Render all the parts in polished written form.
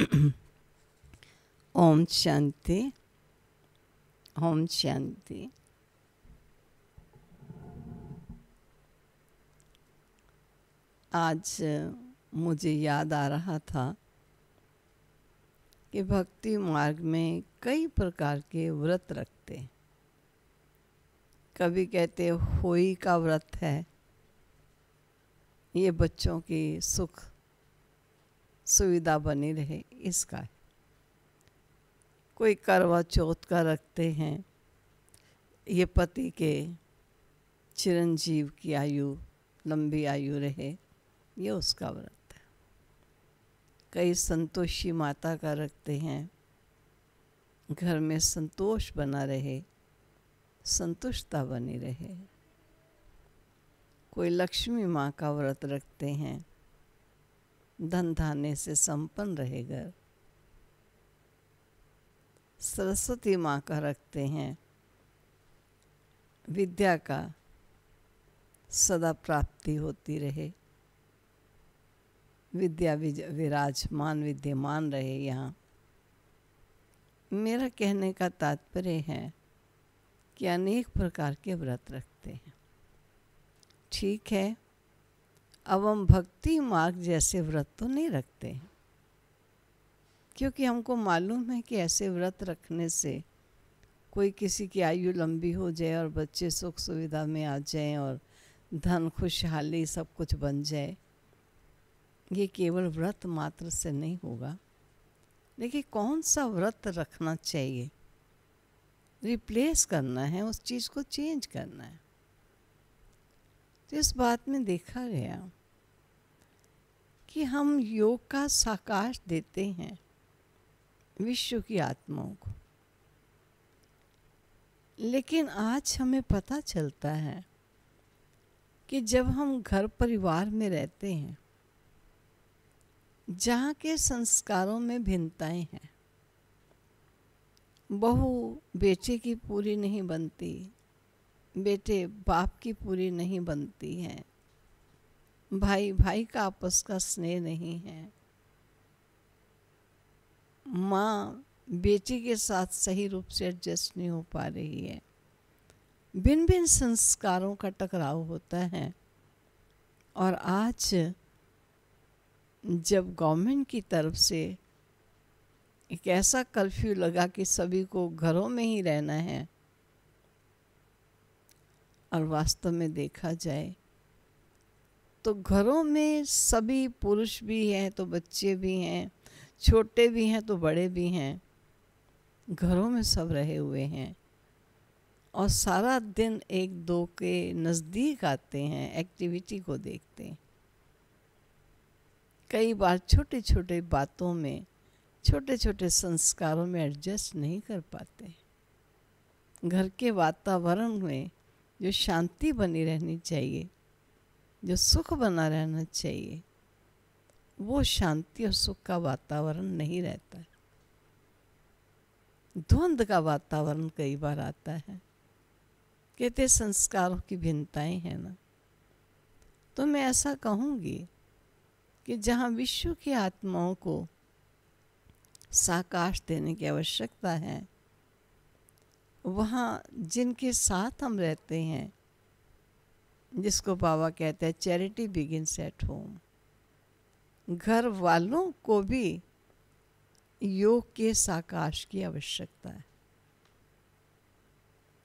ओम शांति, ओम शांति। आज मुझे याद आ रहा था कि भक्ति मार्ग में कई प्रकार के व्रत रखते हैं। कभी कहते होई का व्रत है, ये बच्चों की सुख सुविधा बनी रहे इसका है। कोई करवा चौथ का रखते हैं, ये पति के चिरंजीव की आयु लंबी आयु रहे, ये उसका व्रत है। कई संतोषी माता का रखते हैं, घर में संतोष बना रहे, संतुष्टता बनी रहे। कोई लक्ष्मी माँ का व्रत रखते हैं, धन धान्य से संपन्न रहे घर। सरस्वती माँ का रखते हैं, विद्या का सदा प्राप्ति होती रहे, विद्या विराजमान विद्यमान रहे यहाँ। मेरा कहने का तात्पर्य है कि अनेक प्रकार के व्रत रखते हैं। ठीक है, अब हम भक्ति मार्ग जैसे व्रत तो नहीं रखते हैं, क्योंकि हमको मालूम है कि ऐसे व्रत रखने से कोई किसी की आयु लंबी हो जाए और बच्चे सुख सुविधा में आ जाएं और धन खुशहाली सब कुछ बन जाए। ये केवल व्रत मात्र से नहीं होगा। लेकिन कौन सा व्रत रखना चाहिए, रिप्लेस करना है, उस चीज़ को चेंज करना है। तो इस बात में देखा गया कि हम योग का साकार देते हैं विश्व की आत्माओं को, लेकिन आज हमें पता चलता है कि जब हम घर परिवार में रहते हैं, जहाँ के संस्कारों में भिन्नताएं हैं, बहू बेटे की पूरी नहीं बनती, बेटे बाप की पूरी नहीं बनती हैं, भाई भाई का आपस का स्नेह नहीं है, माँ बेटी के साथ सही रूप से एडजस्ट नहीं हो पा रही है। भिन्न भिन्न संस्कारों का टकराव होता है। और आज जब गवर्नमेंट की तरफ से एक ऐसा कर्फ्यू लगा कि सभी को घरों में ही रहना है, और वास्तव में देखा जाए तो घरों में सभी पुरुष भी हैं तो बच्चे भी हैं, छोटे भी हैं तो बड़े भी हैं, घरों में सब रहे हुए हैं और सारा दिन एक दो के नज़दीक आते हैं, एक्टिविटी को देखते हैं। कई बार छोटे छोटे बातों में, छोटे छोटे संस्कारों में एडजस्ट नहीं कर पाते। घर के वातावरण में जो शांति बनी रहनी चाहिए, जो सुख बना रहना चाहिए, वो शांति और सुख का वातावरण नहीं रहता है। द्वंद्व का वातावरण कई बार आता है। कहते संस्कारों की भिन्नताएं हैं ना। तो मैं ऐसा कहूँगी कि जहाँ विश्व की आत्माओं को साकाश देने की आवश्यकता है, वहाँ जिनके साथ हम रहते हैं, जिसको बाबा कहते हैं चैरिटी बिगिंस एट होम, घर वालों को भी योग के साकाश की आवश्यकता है।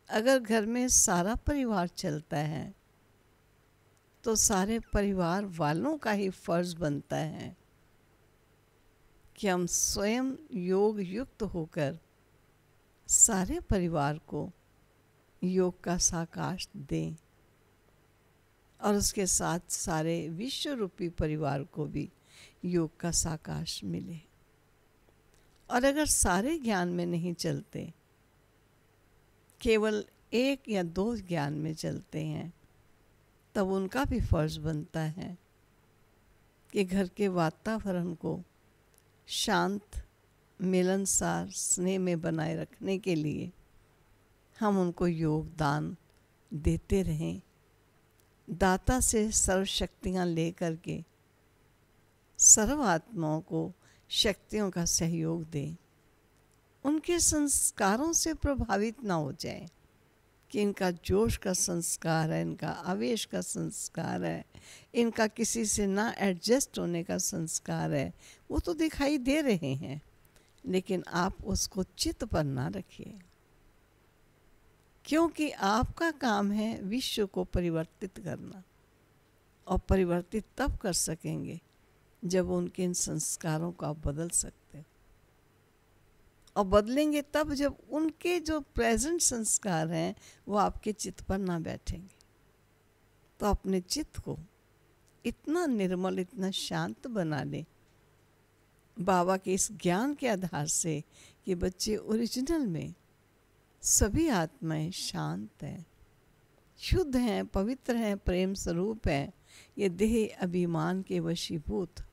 अगर घर में सारा परिवार चलता है तो सारे परिवार वालों का ही फर्ज बनता है कि हम स्वयं योग युक्त होकर सारे परिवार को योग का साकाश दें और उसके साथ सारे विश्व रूपी परिवार को भी योग का साकाश मिले। और अगर सारे ज्ञान में नहीं चलते, केवल एक या दो ज्ञान में चलते हैं, तब उनका भी फर्ज बनता है कि घर के वातावरण को शांत, मिलनसार, स्नेह में बनाए रखने के लिए हम उनको योगदान देते रहें। दाता से सर्व शक्तियाँ ले करके सर्व आत्माओं को शक्तियों का सहयोग दें, उनके संस्कारों से प्रभावित ना हो जाए कि इनका जोश का संस्कार है, इनका आवेश का संस्कार है, इनका किसी से ना एडजस्ट होने का संस्कार है। वो तो दिखाई दे रहे हैं, लेकिन आप उसको चित्त पर ना रखिए, क्योंकि आपका काम है विश्व को परिवर्तित करना। और परिवर्तित तब कर सकेंगे जब उनके इन संस्कारों को आप बदल सकते हो। और बदलेंगे तब जब उनके जो प्रेजेंट संस्कार हैं वो आपके चित्त पर ना बैठेंगे। तो अपने चित्त को इतना निर्मल, इतना शांत बना ले बाबा के इस ज्ञान के आधार से कि बच्चे ओरिजिनल में सभी आत्माएं शांत हैं, शुद्ध हैं, पवित्र हैं, प्रेम स्वरूप हैं। ये देह अभिमान के वशीभूत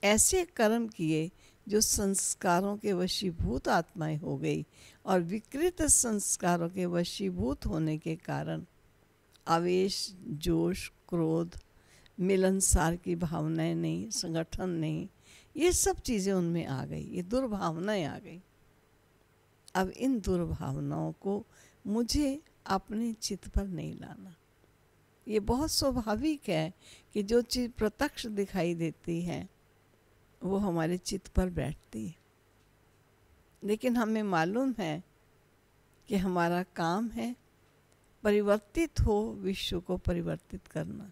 ऐसे कर्म किए जो संस्कारों के वशीभूत आत्माएं हो गई, और विकृत संस्कारों के वशीभूत होने के कारण आवेश, जोश, क्रोध, मिलनसार की भावनाएं नहीं, संगठन नहीं, ये सब चीज़ें उनमें आ गई, ये दुर्भावनाएं आ गई। अब इन दुर्भावनाओं को मुझे अपने चित्त पर नहीं लाना। ये बहुत स्वाभाविक है कि जो चीज़ प्रत्यक्ष दिखाई देती है वो हमारे चित्त पर बैठती है, लेकिन हमें मालूम है कि हमारा काम है परिवर्तित हो, विश्व को परिवर्तित करना।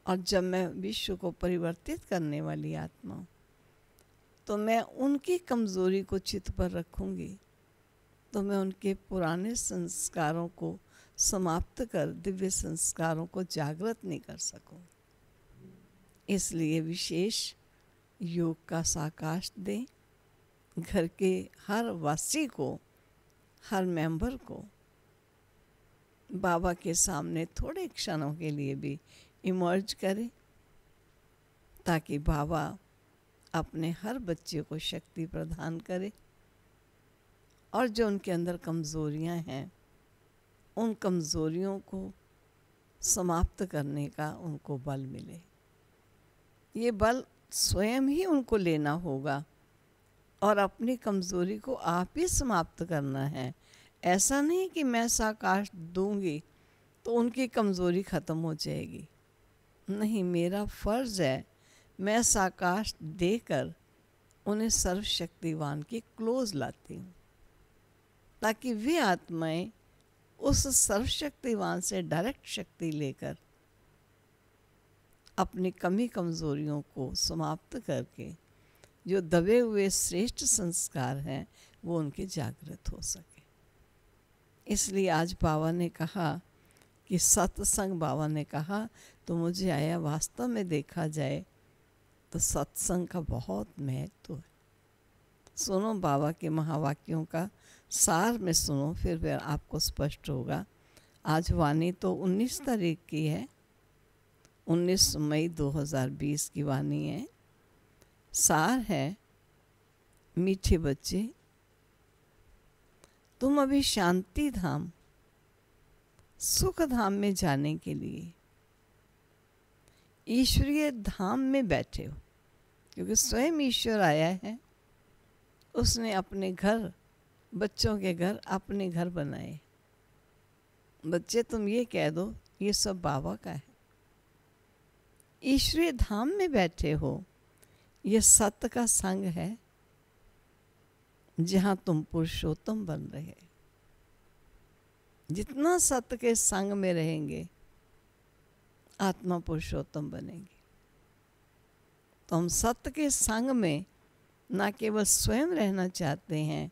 और जब मैं विश्व को परिवर्तित करने वाली आत्मा हूँ, तो मैं उनकी कमज़ोरी को चित्त पर रखूँगी, तो मैं उनके पुराने संस्कारों को समाप्त कर दिव्य संस्कारों को जागृत नहीं कर सकूँ। इसलिए विशेष योग का साकाश दें, घर के हर वासी को, हर मेंबर को बाबा के सामने थोड़े क्षणों के लिए भी इमर्ज करें, ताकि बाबा अपने हर बच्चे को शक्ति प्रदान करे और जो उनके अंदर कमज़ोरियां हैं उन कमज़ोरियों को समाप्त करने का उनको बल मिले। ये बल स्वयं ही उनको लेना होगा और अपनी कमज़ोरी को आप ही समाप्त करना है। ऐसा नहीं कि मैं साकाश दूंगी तो उनकी कमज़ोरी ख़त्म हो जाएगी। नहीं, मेरा फ़र्ज़ है मैं साकाश देकर उन्हें सर्वशक्तिवान के क्लोज लाती हूँ, ताकि वे आत्माएं उस सर्वशक्तिवान से डायरेक्ट शक्ति लेकर अपनी कमी कमज़ोरियों को समाप्त करके जो दबे हुए श्रेष्ठ संस्कार हैं वो उनके जागृत हो सके। इसलिए आज बाबा ने कहा कि सत्संग, बाबा ने कहा तो मुझे आया वास्तव में देखा जाए तो सत्संग का बहुत महत्व है। सुनो बाबा के महावाक्यों का सार में सुनो, फिर आपको स्पष्ट होगा। आज वाणी तो 19 तारीख की है, 19 मई 2020 की वाणी है। सार है, मीठे बच्चे तुम अभी शांति धाम, सुख धाम में जाने के लिए ईश्वरीय धाम में बैठे हो, क्योंकि स्वयं ईश्वर आया है। उसने अपने घर, बच्चों के घर अपने घर बनाए। बच्चे तुम ये कह दो ये सब बाबा का है। ईश्वरीय धाम में बैठे हो, ये सत्य का संग है जहाँ तुम पुरुषोत्तम बन रहे। जितना सत्य के संग में रहेंगे आत्मा पुरुषोत्तम बनेगी। तो हम सत्य के संग में न केवल स्वयं रहना चाहते हैं,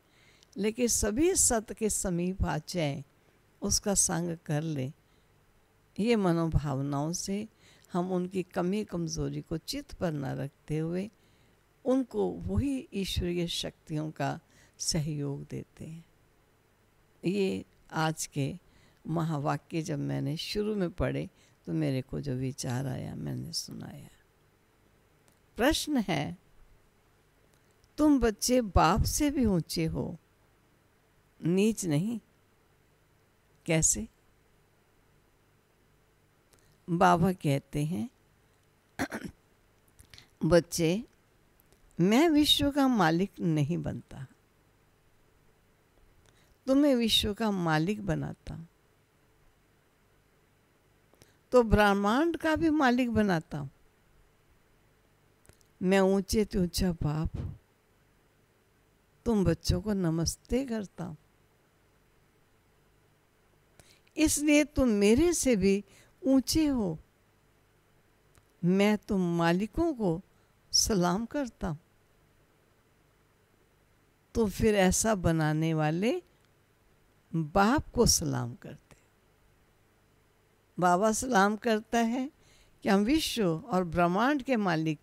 लेकिन सभी सत्य के समीप आ जाएं, उसका संग कर ले। ये मनोभावनाओं से हम उनकी कमी कमज़ोरी को चित्त पर न रखते हुए उनको वही ईश्वरीय शक्तियों का सहयोग देते हैं। ये आज के महावाक्य जब मैंने शुरू में पढ़े तो मेरे को जो विचार आया मैंने सुनाया। प्रश्न है, तुम बच्चे बाप से भी ऊंचे हो, नीच नहीं, कैसे? बाबा कहते हैं बच्चे मैं विश्व का मालिक नहीं बनता, तुम्हें विश्व का मालिक बनाता, तो ब्रह्मांड का भी मालिक बनाता हूं। मैं ऊंचे से ऊंचा बाप, तुम बच्चों को नमस्ते करता हूं, इसलिए तुम मेरे से भी ऊंचे हो। मैं तुम मालिकों को सलाम करता हूं। तो फिर ऐसा बनाने वाले बाप को सलाम करते। बाबा सलाम करता है कि हम विश्व और ब्रह्मांड के मालिक,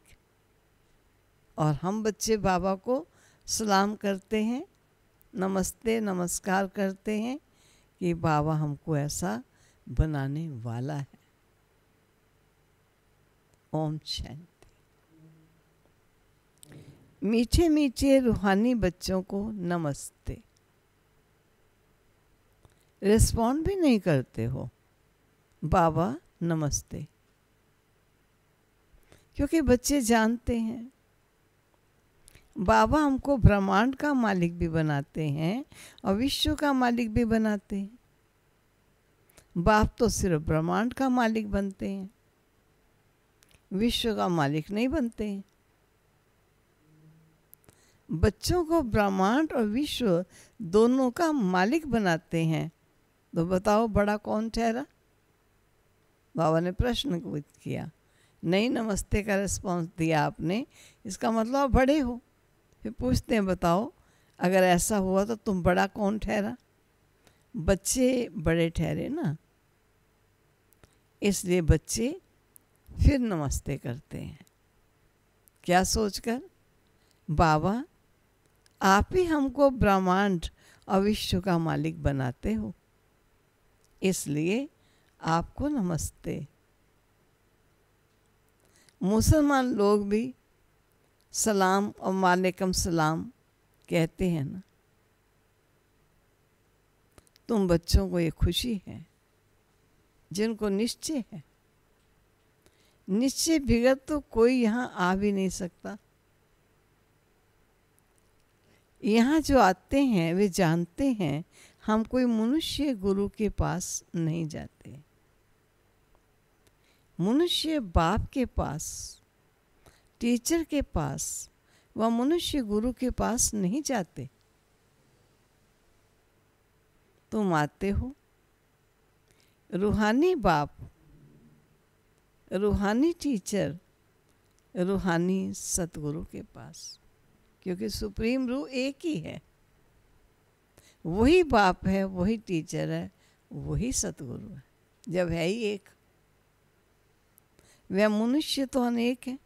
और हम बच्चे बाबा को सलाम करते हैं, नमस्ते नमस्कार करते हैं कि बाबा हमको ऐसा बनाने वाला है। ओम शांति। मीठे मीठे रूहानी बच्चों को नमस्ते। रिस्पॉन्ड भी नहीं करते हो, बाबा नमस्ते, क्योंकि बच्चे जानते हैं बाबा हमको ब्रह्मांड का मालिक भी बनाते हैं और विश्व का मालिक भी बनाते हैं। बाप तो सिर्फ ब्रह्मांड का मालिक बनते हैं, विश्व का मालिक नहीं बनते हैं। बच्चों को ब्रह्मांड और विश्व दोनों का मालिक बनाते हैं, तो बताओ बड़ा कौन ठहरा? बाबा ने प्रश्न किया, नहीं नमस्ते का रिस्पॉन्स दिया आपने, इसका मतलब आप बड़े हो। फिर पूछते हैं बताओ अगर ऐसा हुआ तो तुम बड़ा कौन ठहरा? बच्चे बड़े ठहरे ना, इसलिए बच्चे फिर नमस्ते करते हैं। क्या सोचकर? बाबा आप ही हमको ब्रह्मांड और विश्व का मालिक बनाते हो, इसलिए आपको नमस्ते। मुसलमान लोग भी सलाम और वालेकुम सलाम कहते हैं ना। तुम बच्चों को ये खुशी है जिनको निश्चय है। निश्चय बिगड़ तो कोई यहाँ आ भी नहीं सकता। यहाँ जो आते हैं वे जानते हैं हम कोई मनुष्य गुरु के पास नहीं जाते, मनुष्य बाप के पास, टीचर के पास व मनुष्य गुरु के पास नहीं जाते। तुम आते हो रूहानी बाप, रूहानी टीचर, रूहानी सतगुरु के पास, क्योंकि सुप्रीम रूह एक ही है। वही बाप है, वही टीचर है, वही सतगुरु है। जब है ही एक, वह मनुष्य तो अनेक है,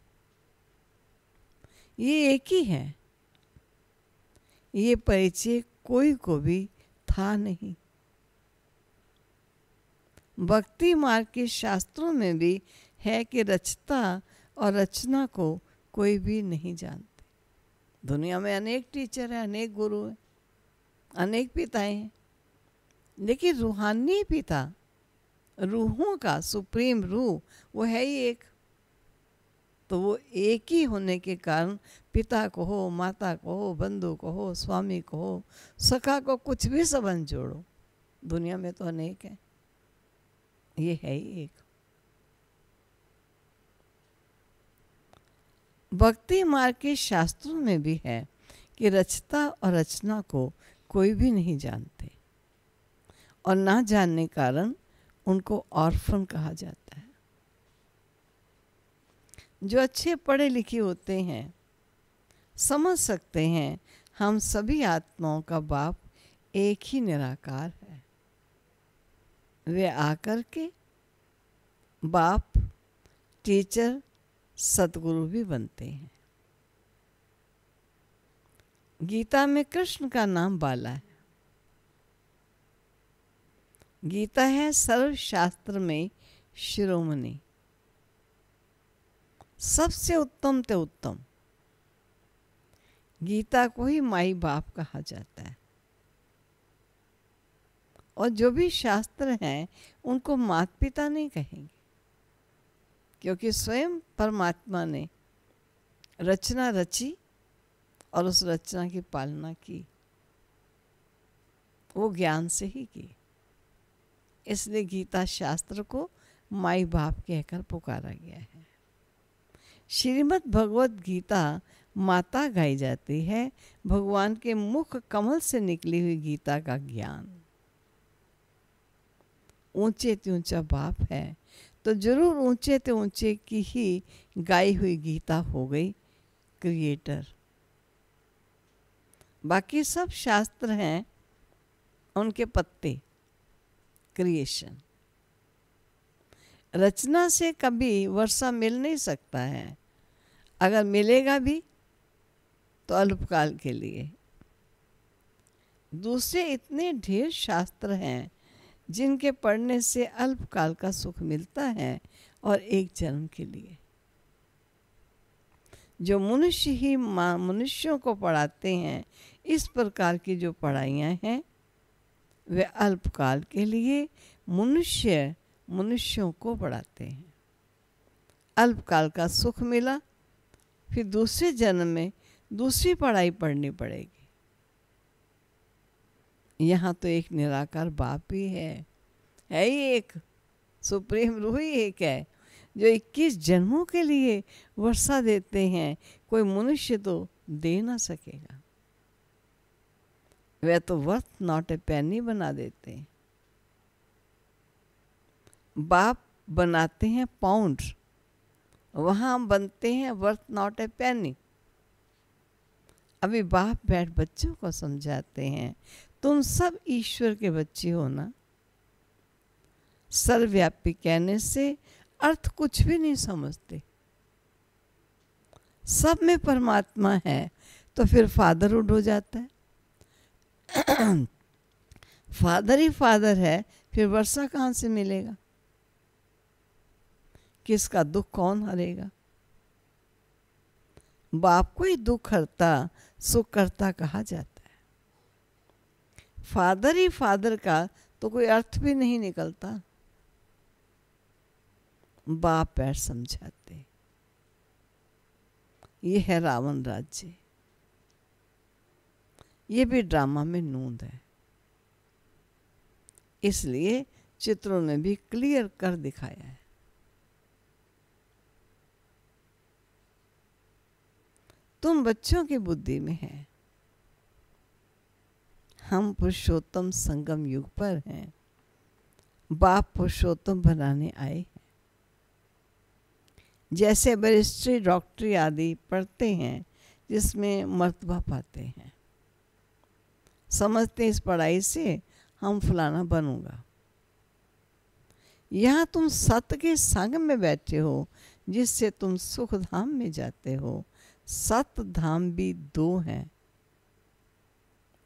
ये एक ही है। ये परिचय कोई को भी था नहीं। भक्ति मार्ग के शास्त्रों में भी है कि रचता और रचना को कोई भी नहीं जानते। दुनिया में अनेक टीचर हैं, अनेक गुरु हैं, अनेक पिताएं हैं, लेकिन रूहानी पिता, रूहों का सुप्रीम रूह, वो है ही एक। तो वो एक ही होने के कारण पिता को हो, माता को हो, बंधु को हो, स्वामी को हो, सखा को, कुछ भी संबंध जोड़ो, दुनिया में तो अनेक है, ये है ही एक। भक्ति मार्ग के शास्त्रों में भी है कि रचता और रचना को कोई भी नहीं जानते, और ना जानने कारण उनको ऑर्फन कहा जाता है। जो अच्छे पढ़े लिखे होते हैं समझ सकते हैं हम सभी आत्माओं का बाप एक ही निराकार है। वे आकर के बाप, टीचर, सतगुरु भी बनते हैं। गीता में कृष्ण का नाम बाला है। गीता है सर्व शास्त्र में शिरोमणि, सबसे उत्तम ते उत्तम। गीता को ही माई बाप कहा जाता है, और जो भी शास्त्र हैं उनको माता पिता नहीं कहेंगे, क्योंकि स्वयं परमात्मा ने रचना रची और उस रचना की पालना की, वो ज्ञान से ही की। इसलिए गीता शास्त्र को माई बाप कहकर पुकारा गया है। श्रीमद् भगवत गीता माता गाई जाती है, भगवान के मुख कमल से निकली हुई गीता का ज्ञान। ऊंचे ते ऊंचा बाप है तो जरूर ऊंचे ते ऊंचे की ही गाई हुई गीता हो गई क्रिएटर। बाकी सब शास्त्र हैं उनके पत्ते, क्रिएशन। रचना से कभी वर्षा मिल नहीं सकता है, अगर मिलेगा भी तो अल्पकाल के लिए। दूसरे इतने ढेर शास्त्र हैं जिनके पढ़ने से अल्पकाल का सुख मिलता है और एक जन्म के लिए। जो मनुष्य ही मनुष्यों को पढ़ाते हैं, इस प्रकार की जो पढ़ाइयाँ हैं वे अल्पकाल के लिए मनुष्यों को पढ़ाते हैं। अल्पकाल का सुख मिला, फिर दूसरे जन्म में दूसरी पढ़ाई पढ़नी पड़ेगी। यहाँ तो एक निराकार बाप ही है ही एक, सुप्रीम रूह ही एक है जो 21 जन्मों के लिए वर्षा देते हैं। कोई मनुष्य तो दे ना सकेगा, वे तो वर्थ नॉट ए पेनी बना देते हैं। बाप बनाते हैं पाउंड, वहाँ हम बनते हैं वर्थ नॉट ए पेनी। अभी बाप बैठ बच्चों को समझाते हैं, तुम सब ईश्वर के बच्चे हो ना। सर्वव्यापी कहने से अर्थ कुछ भी नहीं समझते। सब में परमात्मा है तो फिर फादरहुड हो जाता है। फादर ही फादर है, फिर वर्षा कहाँ से मिलेगा? किसका दुख कौन हरेगा? बाप को ही दुख हरता सुख करता कहा जाता है। फादर ही फादर का तो कोई अर्थ भी नहीं निकलता। बाप पैर समझाते। ये है रावण राज्य, ये भी ड्रामा में नूंद है, इसलिए चित्रों में भी क्लियर कर दिखाया है। तुम बच्चों की बुद्धि में है, हम पुरुषोत्तम संगम युग पर हैं। बाप पुरुषोत्तम बनाने आए हैं। जैसे बैरिस्ट्री डॉक्टरी आदि पढ़ते हैं जिसमें मर्तबा पाते हैं, समझते इस पढ़ाई से हम फलाना बनूंगा। यहाँ तुम सत्य के संग में बैठे हो जिससे तुम सुख धाम में जाते हो। सत्य धाम भी दो हैं,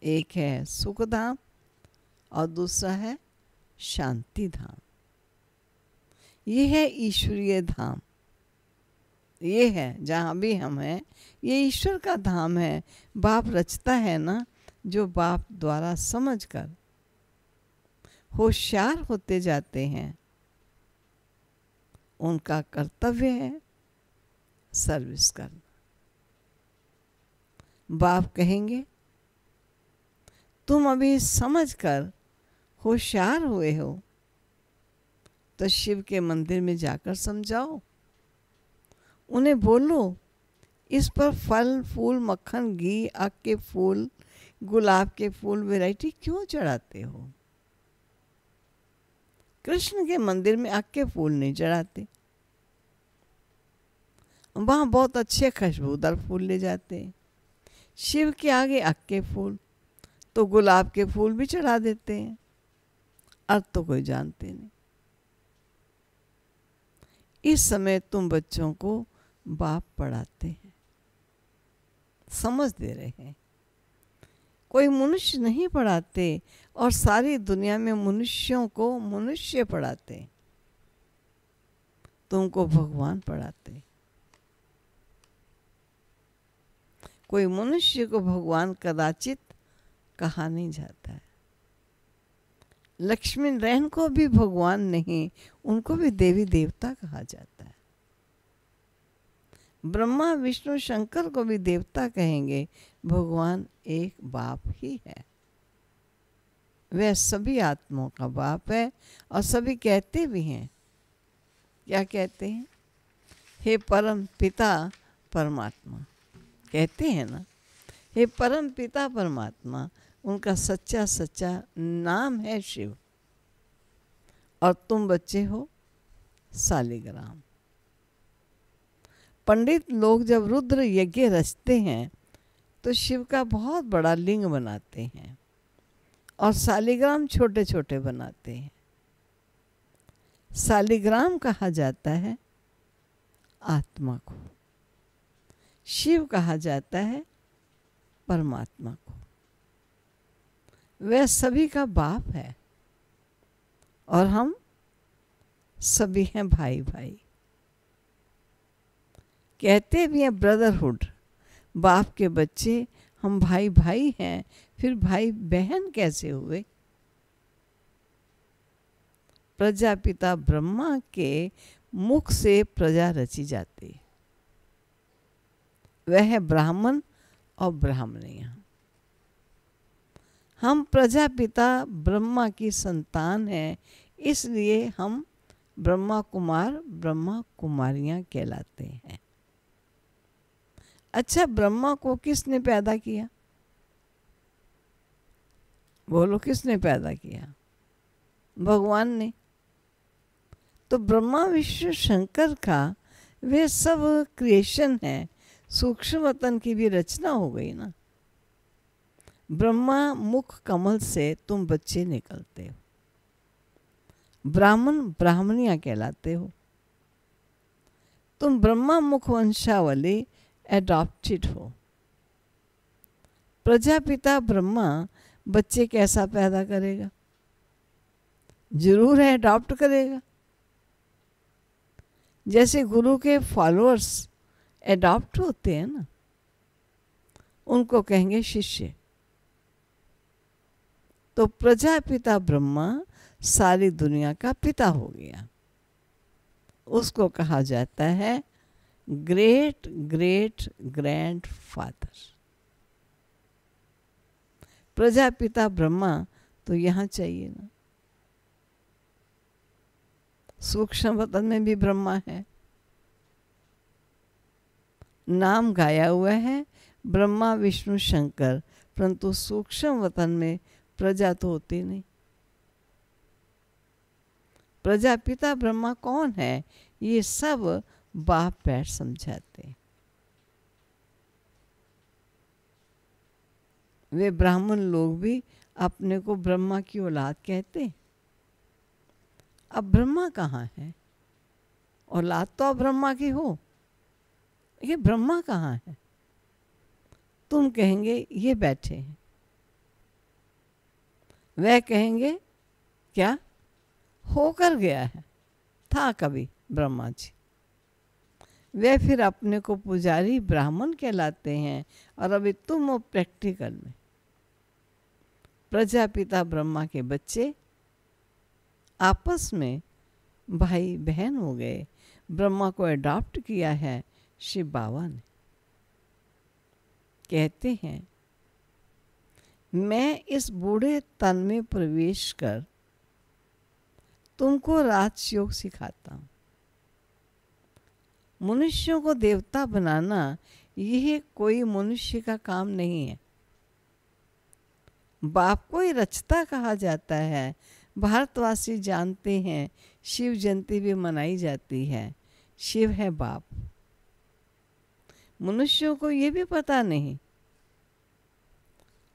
एक है सुख धाम और दूसरा है शांति धाम। ये है ईश्वरीय धाम, ये है जहाँ भी हम हैं, ये ईश्वर का धाम है। बाप रचता है ना, जो बाप द्वारा समझकर होशियार होते जाते हैं, उनका कर्तव्य है सर्विस करना। बाप कहेंगे तुम अभी समझकर होशियार हुए हो तो शिव के मंदिर में जाकर समझाओ। उन्हें बोलो इस पर फल फूल मक्खन घी आग के फूल गुलाब के फूल वैरायटी क्यों चढ़ाते हो? कृष्ण के मंदिर में आग के फूल नहीं चढ़ाते, वहाँ बहुत अच्छे खुशबूदार फूल ले जाते हैं। शिव के आगे आग के फूल तो गुलाब के फूल भी चढ़ा देते हैं, अर्थ तो कोई जानते नहीं। इस समय तुम बच्चों को बाप पढ़ाते हैं, समझ दे रहे हैं। कोई मनुष्य नहीं पढ़ाते और सारी दुनिया में मनुष्यों को मनुष्य पढ़ाते, तुमको भगवान पढ़ाते। कोई मनुष्य को भगवान कदाचित कहा नहीं जाता है। लक्ष्मी नारायण को भी भगवान नहीं, उनको भी देवी देवता कहा जाता है। ब्रह्मा विष्णु शंकर को भी देवता कहेंगे, भगवान एक बाप ही है। वह सभी आत्माओं का बाप है और सभी कहते भी हैं। क्या कहते हैं? हे परम पिता परमात्मा, कहते हैं ना। हे परम पिता परमात्मा, उनका सच्चा सच्चा नाम है शिव, और तुम बच्चे हो सालिग्राम। पंडित लोग जब रुद्र यज्ञ रचते हैं तो शिव का बहुत बड़ा लिंग बनाते हैं और सालिग्राम छोटे छोटे बनाते हैं। सालिग्राम कहा जाता है आत्मा को, शिव कहा जाता है परमात्मा को। वह सभी का बाप है और हम सभी हैं भाई भाई। कहते भी हैं ब्रदरहुड, बाप के बच्चे हम भाई भाई हैं, फिर भाई बहन कैसे हुए? प्रजापिता ब्रह्मा के मुख से प्रजा रची जाती है। वह है ब्राह्मण और ब्राह्मणियां। हम प्रजापिता ब्रह्मा की संतान हैं, इसलिए हम ब्रह्मा कुमार ब्रह्मा कुमारियां कहलाते हैं। अच्छा, ब्रह्मा को किसने पैदा किया? बोलो, किसने पैदा किया? भगवान ने। तो ब्रह्मा विष्णु शंकर का वे सब क्रिएशन है, सूक्ष्म वतन की भी रचना हो गई ना। ब्रह्मा मुख कमल से तुम बच्चे निकलते हो, ब्राह्मण ब्राह्मणियां कहलाते हो। तुम ब्रह्मा मुख वंशावली एडॉप्टेड हो। प्रजापिता ब्रह्मा बच्चे कैसा पैदा करेगा? जरूर है अडॉप्ट करेगा। जैसे गुरु के फॉलोअर्स एडॉप्ट होते हैं ना, उनको कहेंगे शिष्य। तो प्रजापिता ब्रह्मा सारी दुनिया का पिता हो गया। उसको कहा जाता है great great grand father. Prajapita Brahma तो यहाँ चाहिए ना। सूक्ष्म वतन में भी ब्रह्मा है, नाम गाया हुआ है ब्रह्मा विष्णु शंकर, परंतु सूक्ष्म वतन में प्रजा तो होती नहीं। प्रजापिता ब्रह्मा कौन है? ये सब बाप बैठ समझाते। वे ब्राह्मण लोग भी अपने को ब्रह्मा की औलाद कहते। अब ब्रह्मा कहाँ है? औलाद तो अब ब्रह्मा की हो, ये ब्रह्मा कहाँ है? तुम कहेंगे ये बैठे हैं। वह कहेंगे क्या होकर गया है, था कभी ब्रह्मा जी। वे फिर अपने को पुजारी ब्राह्मण कहलाते हैं। और अभी तुम हो प्रैक्टिकल में प्रजापिता ब्रह्मा के बच्चे आपस में भाई बहन हो गए। ब्रह्मा को अडॉप्ट किया है शिव बाबा ने। कहते हैं मैं इस बूढ़े तन में प्रवेश कर तुमको राजयोग सिखाता हूँ। मनुष्यों को देवता बनाना यह कोई मनुष्य का काम नहीं है। बाप को ही रचता कहा जाता है। भारतवासी जानते हैं, शिव जयंती भी मनाई जाती है। शिव है बाप। मनुष्यों को ये भी पता नहीं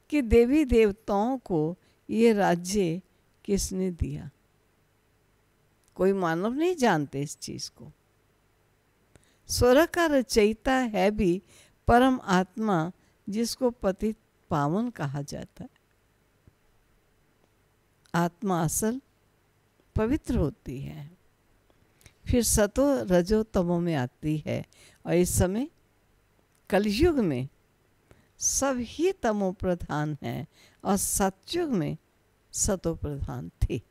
कि देवी देवताओं को ये राज्य किसने दिया। कोई मानव नहीं जानते इस चीज को। स्वर्ग का रचयिता है भी परम आत्मा, जिसको पतित पावन कहा जाता है। आत्मा असल पवित्र होती है, फिर सतो रजो तमो में आती है। और इस समय कलयुग में सब ही तमो प्रधान है और सतयुग में सतो प्रधान थे।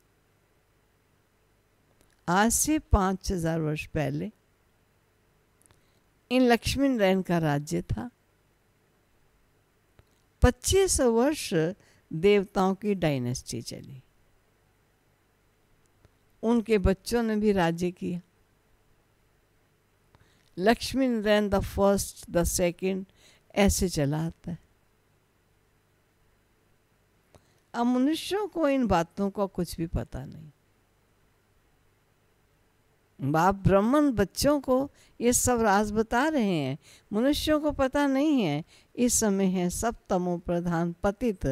आज से 5000 वर्ष पहले इन लक्ष्मी नारायण का राज्य था। 25 वर्ष देवताओं की डायनेस्टी चली। उनके बच्चों ने भी राज्य किया। Lakshmi Narayan the first, the second, ऐसे चला आता है। अब मनुष्यों को इन बातों का कुछ भी पता नहीं। बाप ब्राह्मण बच्चों को ये सब राज बता रहे हैं, मनुष्यों को पता नहीं है। इस समय है सब तमो प्रधान पतित,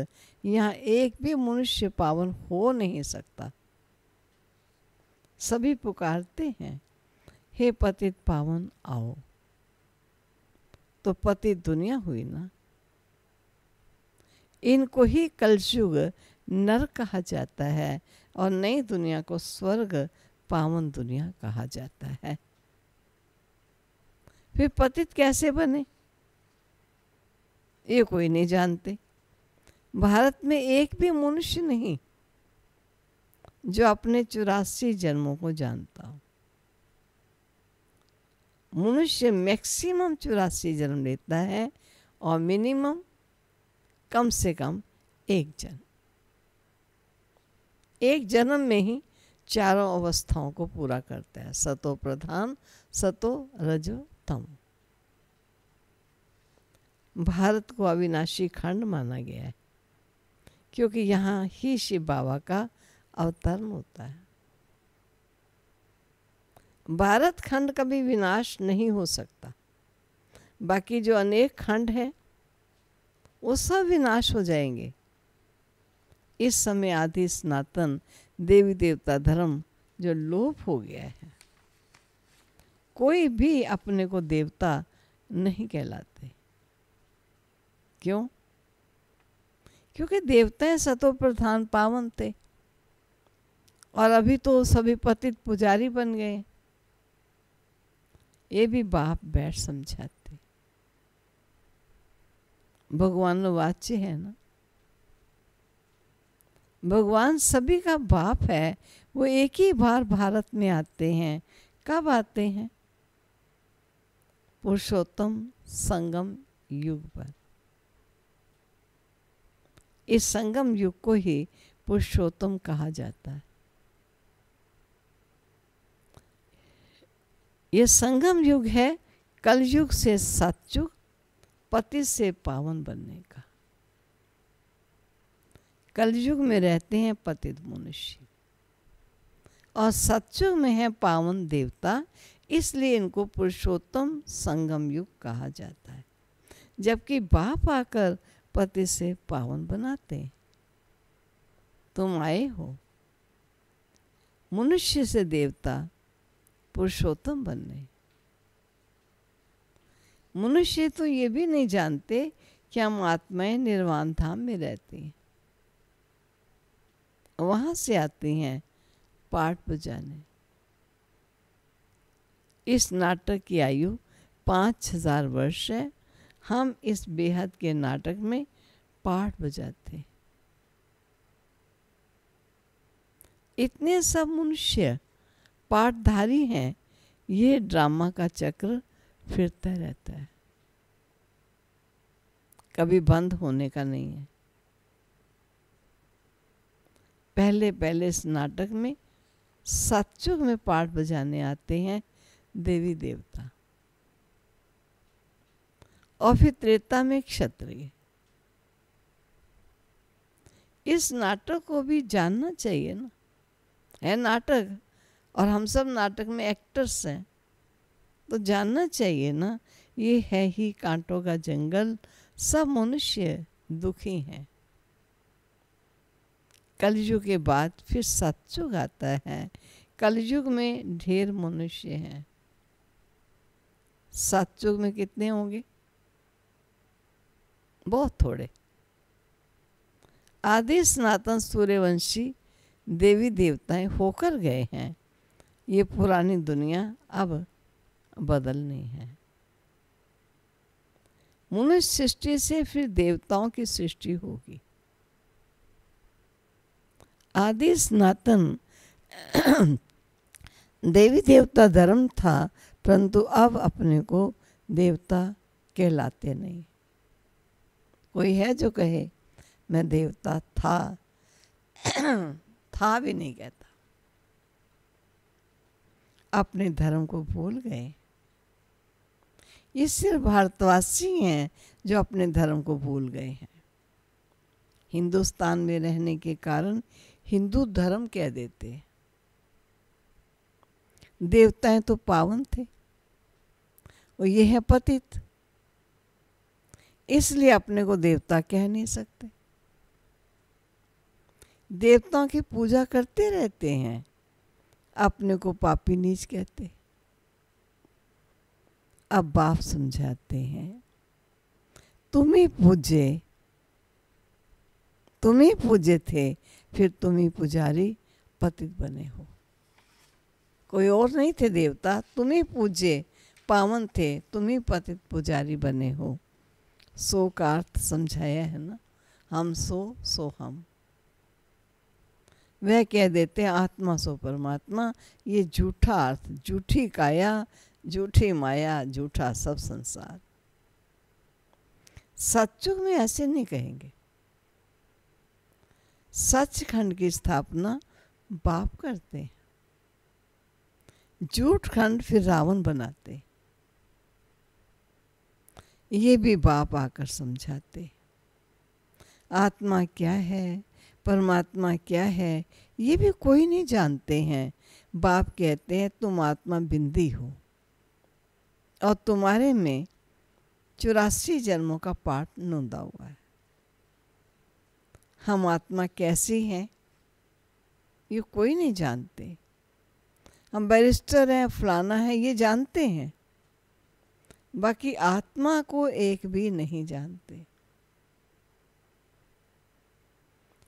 यहाँ एक भी मनुष्य पावन हो नहीं सकता। सभी पुकारते हैं, हे पतित पावन आओ। तो पतित दुनिया हुई ना। इनको ही कलयुग नर कहा जाता है और नई दुनिया को स्वर्ग पावन दुनिया कहा जाता है। फिर पतित कैसे बने ये कोई नहीं जानते। भारत में एक भी मनुष्य नहीं जो अपने 84 जन्मों को जानता हो। मनुष्य मैक्सिमम 84 जन्म लेता है और मिनिमम कम से कम एक जन्म। एक जन्म में ही चारों अवस्थाओं को पूरा करता है, सतो प्रधान, सतो रजो तम। भारत को अविनाशी खंड माना गया है क्योंकि यहाँ ही शिव बाबा का अवतरण होता है। भारत खंड कभी विनाश नहीं हो सकता। बाकी जो अनेक खंड हैं वो सब विनाश हो जाएंगे। इस समय आदि सनातन देवी देवता धर्म जो लोप हो गया है, कोई भी अपने को देवता नहीं कहलाते। क्यों? क्योंकि देवताएं सतो प्रधान पावन थे और अभी तो सभी पतित पुजारी बन गए। ये भी बाप बैठ समझाते। भगवान वाच्य है ना, भगवान सभी का बाप है। वो एक ही बार भारत में आते हैं। कब आते हैं? पुरुषोत्तम संगम युग पर। इस संगम युग को ही पुरुषोत्तम कहा जाता है। ये संगम युग है कलयुग से सतयुग, पति से पावन बनने का। कलयुग में रहते हैं पतित मनुष्य और सतयुग में है पावन देवता, इसलिए इनको पुरुषोत्तम संगम युग कहा जाता है। जबकि बाप आकर पति से पावन बनाते हैं। तुम आए हो मनुष्य से देवता पुरुषोत्तम बनने। मनुष्य तो ये भी नहीं जानते कि हम आत्माएं निर्वाण धाम में रहती हैं। वहां से आती हैं पाठ बजाने। इस नाटक की आयु 5000 वर्ष है। हम इस बेहद के नाटक में पाठ बजाते। इतने सब मनुष्य पाठधारी हैं। ये ड्रामा का चक्र फिरता रहता है, कभी बंद होने का नहीं है। पहले पहले इस नाटक में सतयुग में पाठ बजाने आते हैं देवी देवता और फिर त्रेता में क्षत्रिय। इस नाटक को भी जानना चाहिए ना। है नाटक और हम सब नाटक में एक्टर्स हैं, तो जानना चाहिए ना। ये है ही कांटों का जंगल, सब मनुष्य दुखी हैं। कलयुग के बाद फिर सतयुग आता है। कलयुग में ढेर मनुष्य हैं। सतयुग में कितने होंगे? बहुत थोड़े। आदि सनातन सूर्यवंशी देवी देवताएं होकर गए हैं। ये पुरानी दुनिया अब बदलनी है। मनुष्य सृष्टि से फिर देवताओं की सृष्टि होगी। आदि सनातन देवी देवता धर्म था, परंतु अब अपने को देवता कहलाते नहीं। कोई है जो कहे मैं देवता था था भी नहीं कहता। अपने धर्म को भूल गए। ये सिर्फ भारतवासी हैं जो अपने धर्म को भूल गए हैं। हिंदुस्तान में रहने के कारण हिंदू धर्म कह देते। देवताएं तो पावन थे और ये है पतित, इसलिए अपने को देवता कह नहीं सकते। देवताओं की पूजा करते रहते हैं, अपने को पापी नीच कहते। अब बाप समझाते हैं, तुम ही पूजे थे, फिर तुम ही पुजारी पतित बने हो। कोई और नहीं थे देवता, तुम ही पूजे पावन थे, तुम ही पतित पुजारी बने हो। सो का अर्थ समझाया है ना, हम सो हम। वह कह देते हैं आत्मा सो परमात्मा। ये झूठा अर्थ, झूठी काया, झूठी माया, झूठा सब संसार। सचयुग में ऐसे नहीं कहेंगे। सचखंड की स्थापना बाप करते हैं, झूठ खंड फिर रावण बनाते। ये भी बाप आकर समझाते। आत्मा क्या है, परमात्मा क्या है, ये भी कोई नहीं जानते हैं। बाप कहते हैं तुम आत्मा बिंदी हो और तुम्हारे में 84 जन्मों का पाठ नोंदा हुआ है। हम आत्मा कैसी हैं ये कोई नहीं जानते। हम बैरिस्टर हैं, फलाना है, ये जानते हैं, बाकी आत्मा को एक भी नहीं जानते।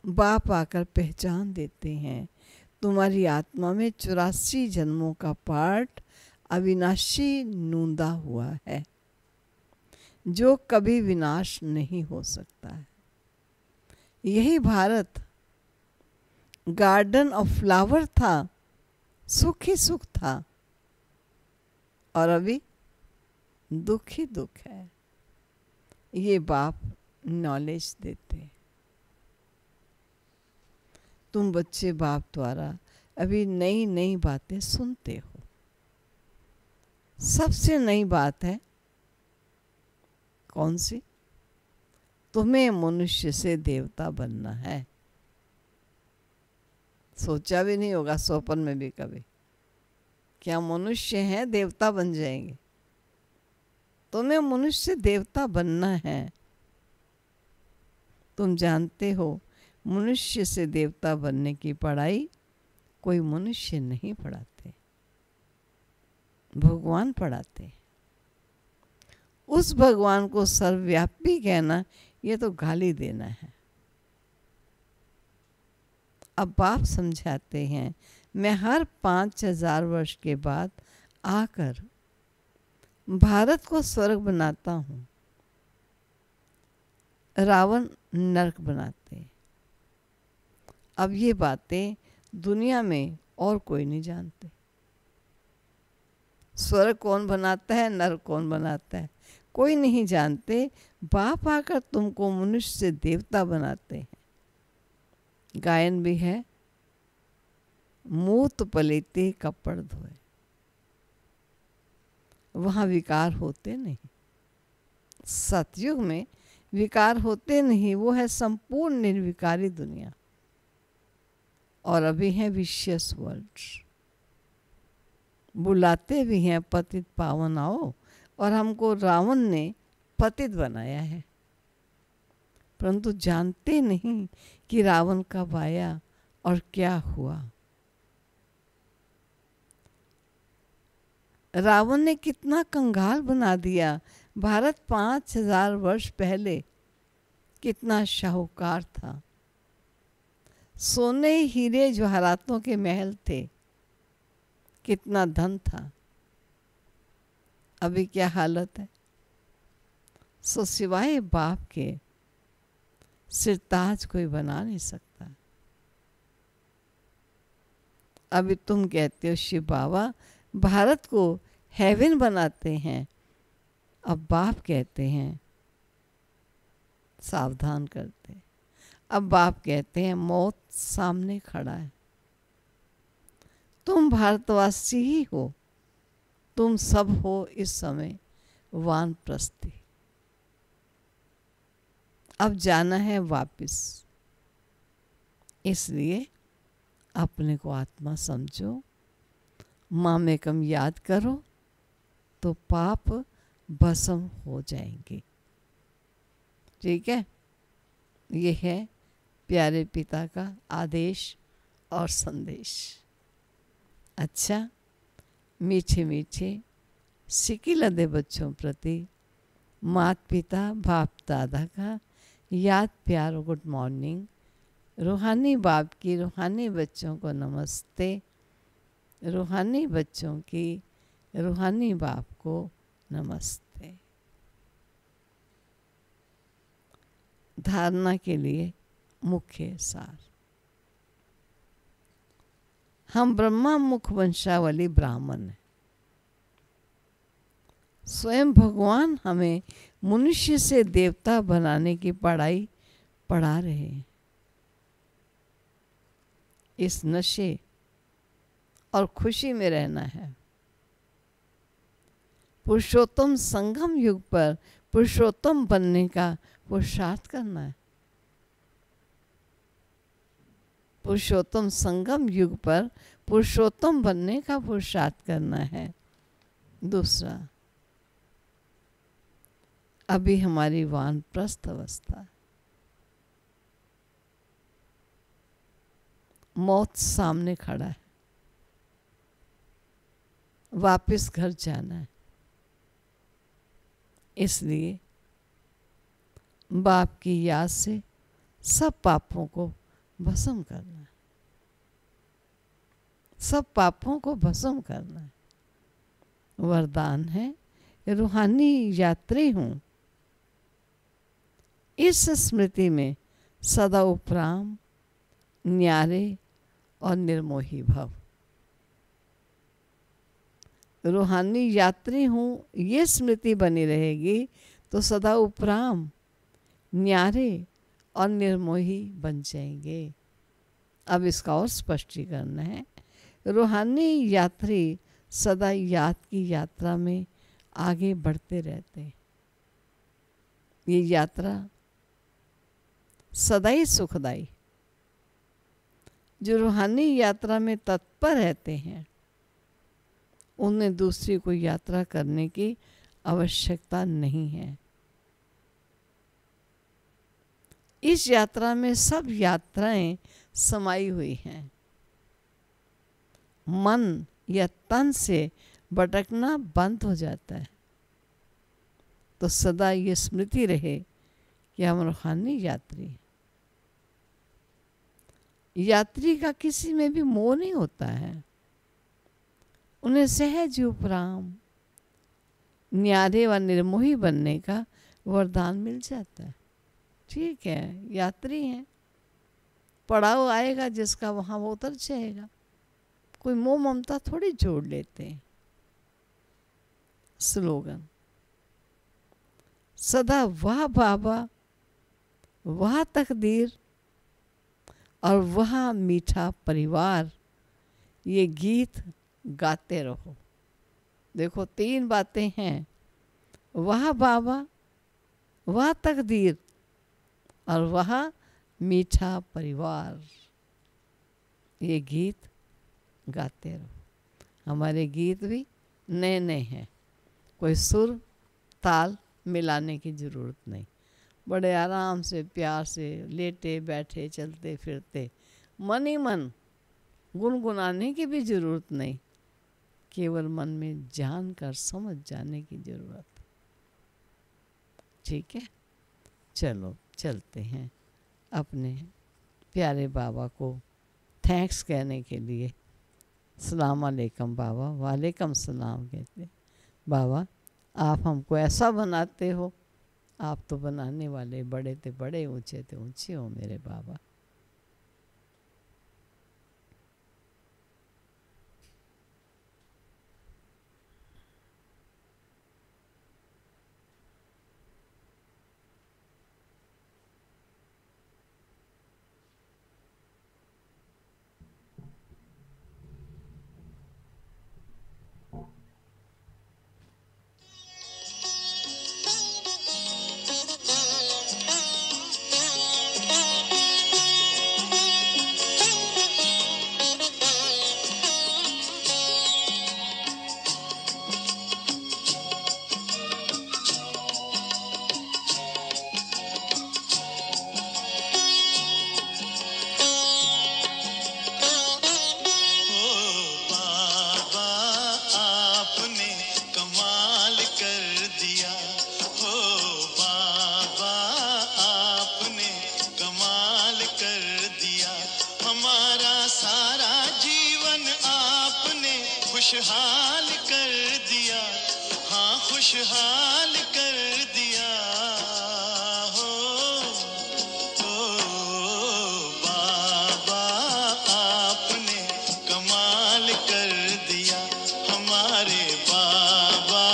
बाप आकर पहचान देते हैं, तुम्हारी आत्मा में 84 जन्मों का पाठ अविनाशी नूंदा हुआ है, जो कभी विनाश नहीं हो सकता है। यही भारत गार्डन ऑफ फ्लावर था, सुख ही सुख था, और अभी दुख ही दुख है। ये बाप नॉलेज देते। तुम बच्चे बाप द्वारा अभी नई नई बातें सुनते हो। सबसे नई बात है कौन सी? तुम्हें मनुष्य से देवता बनना है। सोचा भी नहीं होगा स्वप्न में भी कभी, क्या मनुष्य है देवता बन जाएंगे। तुम्हें मनुष्य से देवता बनना है। तुम जानते हो मनुष्य से देवता बनने की पढ़ाई कोई मनुष्य नहीं पढ़ाते, भगवान पढ़ाते। उस भगवान को सर्वव्यापी कहना ये तो गाली देना है। अब बाप समझाते हैं, मैं हर 5000 वर्ष के बाद आकर भारत को स्वर्ग बनाता हूँ, रावण नरक बनाते। अब ये बातें दुनिया में और कोई नहीं जानते। स्वर्ग कौन बनाता है, नरक कौन बनाता है, कोई नहीं जानते। बाप आकर तुमको मनुष्य से देवता बनाते हैं। गायन भी है, मूत पलेते कपड़ धोए। वहाँ विकार होते नहीं। सतयुग में विकार होते नहीं, वो है संपूर्ण निर्विकारी दुनिया। और अभी है विशियस वर्ल्ड। बुलाते भी हैं पतित पावन आओ, और हमको रावण ने पतित बनाया है, परंतु जानते नहीं कि रावण कब आया और क्या हुआ। रावण ने कितना कंगाल बना दिया। भारत 5000 वर्ष पहले कितना शाहूकार था। सोने हीरे जवाहरातों के महल थे, कितना धन था। अभी क्या हालत है। सो सिवाय बाप के सिरताज कोई बना नहीं सकता। अभी तुम कहते हो शिव बाबा भारत को हेवन बनाते हैं, अब बाप कहते हैं सावधान करते हैं। अब बाप कहते हैं मौत सामने खड़ा है, तुम भारतवासी ही हो, तुम सब हो इस समय वानप्रस्थी। अब जाना है वापिस, इसलिए अपने को आत्मा समझो, मामेकम याद करो तो पाप भस्म हो जाएंगे। ठीक है, ये है प्यारे पिता का आदेश और संदेश। अच्छा, मीठे मीठे सिकिलदे बच्चों प्रति माता पिता बाप दादा का याद प्यार और गुड मॉर्निंग। रूहानी बाप की रूहानी बच्चों को नमस्ते, रूहानी बच्चों की रूहानी बाप को नमस्ते। धारणा के लिए मुख्य सार। हम ब्रह्मा मुख वंशावली ब्राह्मण हैं। स्वयं भगवान हमें मनुष्य से देवता बनाने की पढ़ाई पढ़ा रहे हैं। इस नशे और खुशी में रहना है। पुरुषोत्तम संगम युग पर पुरुषोत्तम बनने का पुरुषार्थ करना है। पुरुषोत्तम संगम युग पर पुरुषोत्तम बनने का पुरुषार्थ करना है। दूसरा, अभी हमारी वानप्रस्थ अवस्था, मौत सामने खड़ा है, वापस घर जाना है। इसलिए बाप की याद से सब पापों को भस्म करना है, सब पापों को भस्म करना है। वरदान है, रूहानी यात्री हूं, इस स्मृति में सदा उपराम, न्यारे और निर्मोही भव। रूहानी यात्री हूँ ये स्मृति बनी रहेगी तो सदा उपराम, न्यारे और निर्मोही बन जाएंगे। अब इसका और स्पष्टीकरण है। रूहानी यात्री सदा याद की यात्रा में आगे बढ़ते रहते हैं। ये यात्रा सदा ही सुखदाई। जो रूहानी यात्रा में तत्पर रहते हैं उन्हें दूसरी कोई यात्रा करने की आवश्यकता नहीं है। इस यात्रा में सब यात्राएं समाई हुई हैं। मन या तन से भटकना बंद हो जाता है। तो सदा ये स्मृति रहे कि हम रूहानी यात्री हैं। यात्री का किसी में भी मोह नहीं होता है। उन्हें सहज उपराम, न्यारे व निर्मोही बनने का वरदान मिल जाता है। ठीक है, यात्री हैं, पड़ाव आएगा जिसका वहाँ वो उतर जाएगा। कोई मोह ममता थोड़ी जोड़ लेते हैं। स्लोगन, सदा वह बाबा, वह तकदीर और वह मीठा परिवार, ये गीत गाते रहो। देखो, 3 बातें हैं, वह बाबा, वह तकदीर और वह मीठा परिवार। ये गीत गाते रहो। हमारे गीत भी नए नए हैं, कोई सुर ताल मिलाने की ज़रूरत नहीं। बड़े आराम से प्यार से लेटे बैठे चलते फिरते मन ही मन गुनगुनाने की भी ज़रूरत नहीं। केवल मन में जान कर समझ जाने की ज़रूरत। ठीक है, चलो चलते हैं अपने प्यारे बाबा को थैंक्स कहने के लिए। सलाम अलैकुम बाबा। वालेकुम सलाम कहते। बाबा, आप हमको ऐसा बनाते हो, आप तो बनाने वाले बड़े थे बड़े, ऊंचे थे ऊंचे हो मेरे बाबा। खुशहाल कर दिया, हाँ खुशहाल कर दिया हो। बाबा आपने कमाल कर दिया, हमारे बाबा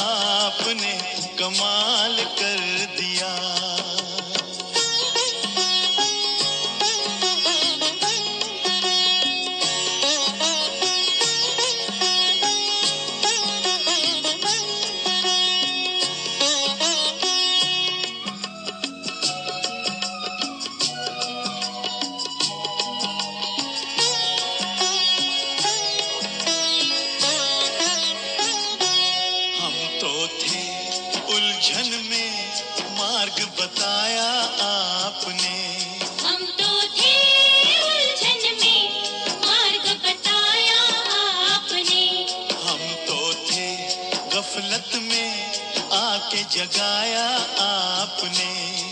आपने कमाल कर दिया। उलझन में मार्ग बताया आपने, हम तो थे उलझन में मार्ग बताया आपने। हम तो थे गफलत में आके जगाया आपने।